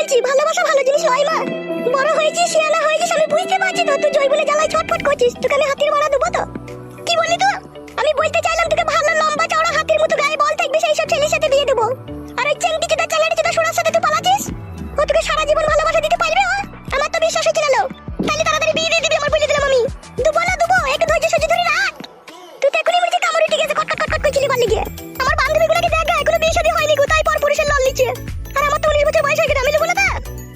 বলছি ভালোবাসা ভালো জিনিস নয় মা। বড় হয়েছিস শিয়ানা হয়েছিস আমি বুঝতে পারছি তো তুই জয় বলে জ্বালায় ছটফট করছিস। তোকে আমি হাতির মারা দেবো তো? কি বললি তুই? আমি বলতে চাইলাম তোকে ভালো লম্বা চওড়া হাতির মতো গায়ে বল থাকবে সেই সব ছেলের সাথে বিয়ে দেবো। আর ওই চেংটি চোদা চ্যালাড়ি চোদা সোনার সাথে তুই পালাচ্ছিস। ও তোকে সারা জীবন ভালোবাসা দিতে পারবে? আমার তো বিশ্বাস হচ্ছিল না। তাহলে তাড়াতাড়ি বিয়ে দিয়ে দিবি আমার বলে দিলাম আমি। দুবো না দুবো একটু ধৈর্য সহ্য ধরে রাখ। তুই তো এখনই মনে কামড়ে ঠিক আছে কটকট কটকট করছিলি পারলি গিয়ে। আমার বান্ধবীগুলোকে দেখ এখনো বিয়ে শাদী হয়নি গো, তাই পর পুরুষের লল নিচ্ছে। আর আমার তো 19 বছর বয়স হয়ে গেছে, আমি লিবো না তা?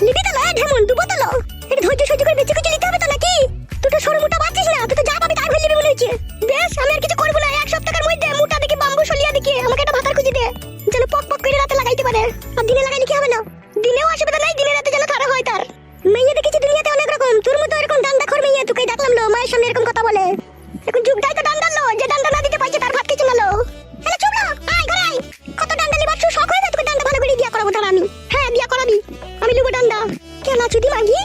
লিবি তো লয় ঢেমন দুবো তো লো। একটু ধৈর্য সহ্য করে বেঁচে কিছু নিতে হবে তো নাকি? তুই তো সরু মোটা বাচ্চিস না, তুই তো যা পাবি তাই হয়ে লিবি মনে হচ্ছে। বেশ আমি আর কিছু করবো না, এক সপ্তাহের মধ্যে মোটা দেখি বাম্বু সলিয়া দেখি আমাকে একটা ভাতার খুঁজে দে যেন পক পক করে রাতে লাগাইতে পারে। আর দিনে লাগাইলে কি হবে না? দিনেও অসুবিধা নাই, দিনে রাতে যেন ধারা হয় তার। মেয়ে দেখেছি দুনিয়াতে অনেক রকম, তোর মতো এরকম ডান্ডা খর মেয়ে তোকে ডাকলাম লো মায়ের সামনে এরকম কথা বলে। এখন যুগটাই তো ডান্ডার লো, যে ডান্ডা না দিতে পারছে তার ভাত কিছু না লো। হ্যালো চুপ লো, আয় ঘরে আয়। কত ডান্ডা নিবার শখ হয়ে যায় তোকে? ডান্ডা ভালো করে বিয়া করাবো ধর আমি। হ্যাঁ বিয়া করাবি, আমি লুবো ডান্ডা। কেন চুদি মাগি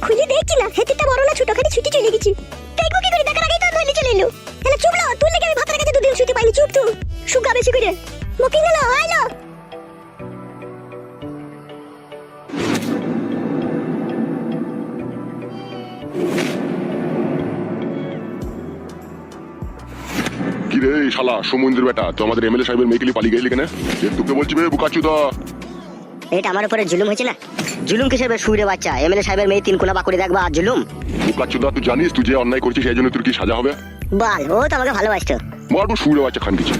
খুঁজে দেখছি না, হেতিটা বড় না ছোট, খালি ছুটি চলে গেছি। দেখবো কি করে, দেখার আগেই তো ধরে চলে এলো। হ্যালো চুপ লো, তুই লেগে আমি ভাতের কাছে দুদিন শুতে পাইনি। চুপ তুই, সুগা বেশি করে মুকিং গেল আইলো। কি রে শালা সমুদ্রের বেটা, তো আমাদের এমএলএ সাহেবের মেয়েকে পালিয়ে গেলি কেন? তোকে বলছি বে বুকাচুদা। এটা আমার উপরে জুলুম হয়েছে না? জুলুম কিসের বে সুরে বাচ্চা? এমএলএ সাহেবের মেয়ে তিন কোনা বাকুড়ে দেখবা আর জুলুম? বুকাচুদা তুই জানিস তুই যে অন্যায় করছিস সেই জন্য তোর কি সাজা হবে? বল, ও তো আমাকে ভালোবাসতো। মারবো সুরে বাচ্চা খান কিছু।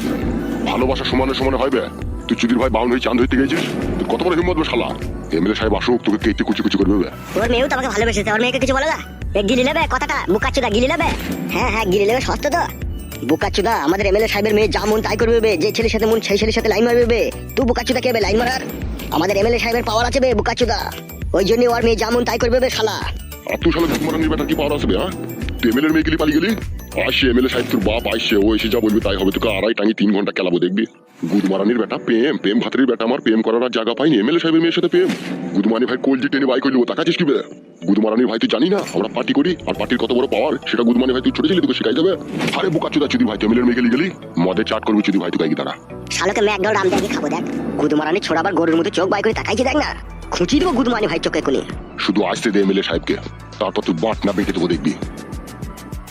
ভালোবাসা সমানে সমানে হবে? তুই চুদির ভাই বাউন হয়ে চাঁদ হইতে গেছিস, তোর কত বড় হিম্মত বে শালা? এমএলএ সাহেব আসুক তোকে কেটে কুচি কুচি করবে। ওর মেয়েও তো আমাকে ভালোবেসেছে, ওর মেয়েকে কিছু বলে না? গিলি নেবে কথাটা বুকাচুদা, গিলি নেবে? হ্যাঁ হ্যাঁ গিলি নেবে, সস্তা তো। বুকাচুদা আমাদের এমএলএ সাহেবের মেয়ে যা মন তাই করবে বে, যে ছেলের সাথে মন সেই ছেলের সাথে লাইন মারবে বে। তুই বুকাচুদা কে বে লাইন মারার? আমাদের এমএলএ সাহেবের পাওয়ার আছে বে বুকাচুদা, ওই জন্য ওর মেয়ে যা মন তাই করবে বে শালা। আর তুই শালা ঘুমানোর বেটা কি পাওয়ার আসবে? হ্যাঁ তুই এমএলএর মেয়েকে পালিয়ে গেলি? আসছে এমএলএ সাহেব তোর বাপ আসছে, ও এসে যা বলবি তাই হবে। তোকে আড়াই টাঙি 3 ঘন্টা খেলাবো দেখবি। গুদমারানির বেটা প্রেম প্রেম ভাতের বেটা আমার প্রেম করার আর জায়গা পাইনি। এমএলএ সাহেবের মেয়ের সাথে প্রেম? গুদমানি ভাই কলজি টেনে বাই করলি, ও তাকাচ্ছিস কি বে? গুদমারানির ভাই তুই জানি না আমরা পার্টি করি আর পার্টির কত বড় পাওয়ার সেটা গুদমানি ভাই তুই ছোট ছিলি, তোকে শিখাই দেবে। আরে বোকাচুদা চুদি ভাই তুই এমএলএর মেয়েকে গেলি মদে চাট করবি চুদি ভাই, তুই গাই দাঁড়া। শালোকে ম্যাকডাউন রাম দেখে খাবো দেখ। গুদমারানি ছোড়াবার গরুর মতো চোখ বাই করে তাকাইছি দেখ না, খুঁচিয়ে দেবো গুদমানি ভাই চোখে কোনি। শুধু আসতে দে এমএলএ সাহেবকে, তারপর তুই বাট না বেঁকে দেবো দেখবি।